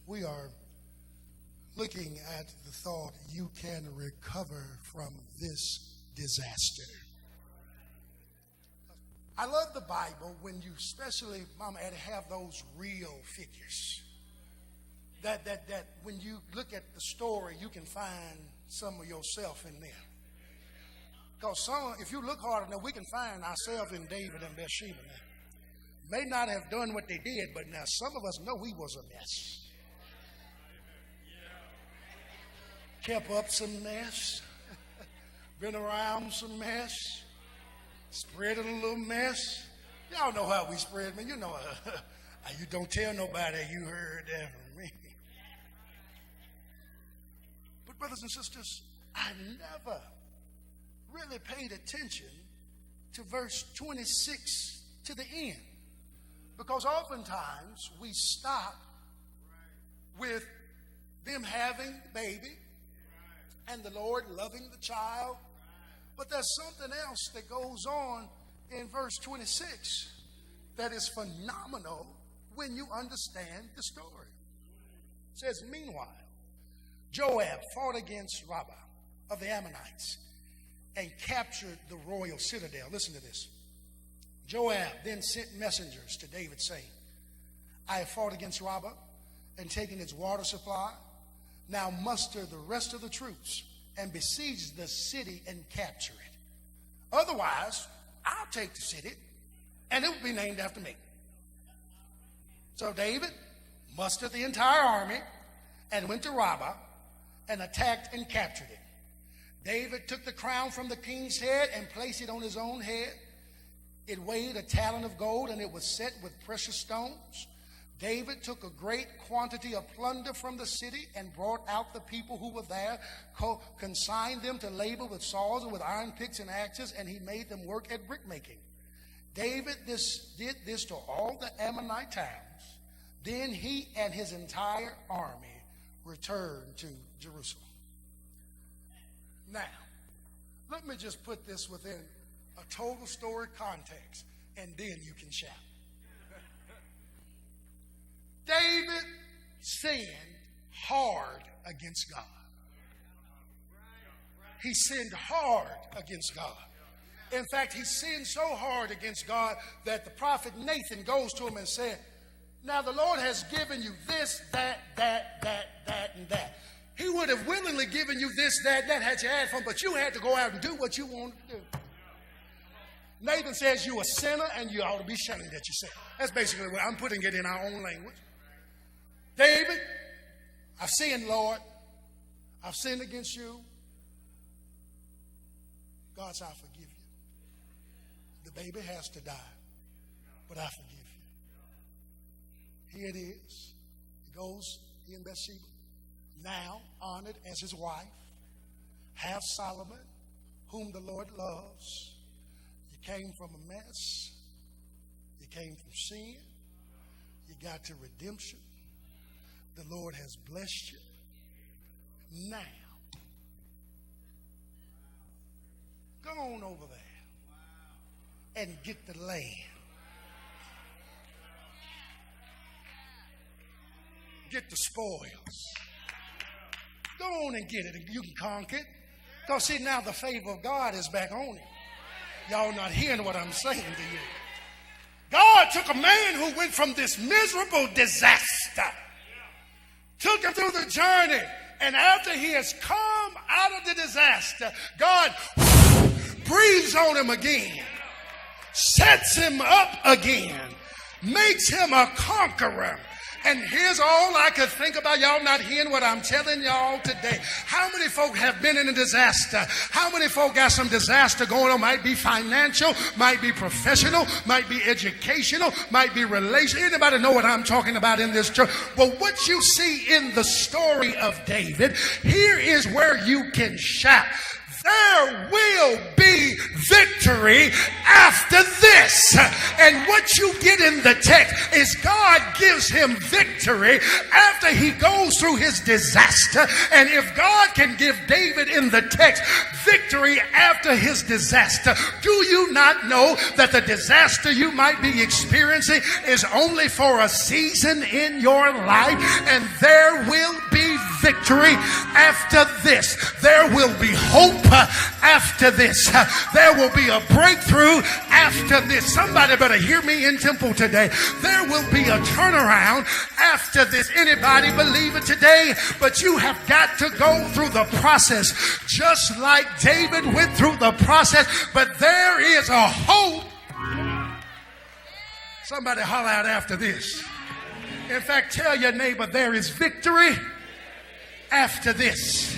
We are looking at the thought, you can recover from this disaster. I love the Bible when you, especially, Mama Eddie, have those real figures. That when you look at the story, you can find some of yourself in there. Because if you look hard enough, we can find ourselves in David and Bathsheba now. May not have done what they did, but now some of us know we was a mess. Kept up some mess. Been around some mess. Spread a little mess. Y'all know how we spread, man. You know, you don't tell nobody you heard that from me. But brothers and sisters, I never really paid attention to verse 26 to the end. Because oftentimes we stop with them having the baby and the Lord loving the child. But there's something else that goes on in verse 26 that is phenomenal when you understand the story. It says, meanwhile, Joab fought against Rabbah of the Ammonites and captured the royal citadel. Listen to this. Joab then sent messengers to David saying, I have fought against Rabbah and taken its water supply. Now muster the rest of the troops and besiege the city and capture it. Otherwise, I'll take the city and it will be named after me. So David mustered the entire army and went to Rabbah and attacked and captured it. David took the crown from the king's head and placed it on his own head. It weighed a talent of gold, and it was set with precious stones. David took a great quantity of plunder from the city and brought out the people who were there, consigned them to labor with saws and with iron picks and axes, and he made them work at brickmaking. David did this to all the Ammonite towns. Then he and his entire army returned to Jerusalem. Now, let me just put this within a total story context, and then you can shout. David sinned hard against God. He sinned hard against God. In fact, he sinned so hard against God that the prophet Nathan goes to him and said, now the Lord has given you this, that, and that. He would have willingly given you this, that had you had fun, but you had to go out and do what you wanted to do. Nathan says you're a sinner and you ought to be ashamed that you sin. That's basically what I'm putting it in our own language. David, I've sinned, Lord. I've sinned against you. God said, I forgive you. The baby has to die, but I forgive you. Here it is. He goes, he and Bathsheba, now honored as his wife, have Solomon, whom the Lord loves. You came from a mess. You came from sin. You got to redemption. The Lord has blessed you. Now, go on over there and get the land. Get the spoils. Go on and get it. You can conquer it. Because see, now the favor of God is back on him. Y'all not hearing what I'm saying to you. God took a man who went from this miserable disaster, took him through the journey, and after he has come out of the disaster, God breathes on him again, sets him up again, makes him a conqueror. And here's all I could think about. Y'all not hearing what I'm telling y'all today. How many folk have been in a disaster? How many folk got some disaster going on? Might be financial, might be professional, might be educational, might be relational. Anybody know what I'm talking about in this church? But what you see in the story of David, here is where you can shout. There will be victory after this. And what you get in the text is God gives him victory after he goes through his disaster. And if God can give David in the text victory after his disaster, do you not know that the disaster you might be experiencing is only for a season in your life? And there will be victory after this. There will be hope after this. There will be a breakthrough after this. Somebody better hear me in temple today. There will be a turnaround after this. Anybody believe it today? But you have got to go through the process just like David went through the process. But there is a hope. Somebody holler out after this. In fact, tell your neighbor there is victory after this.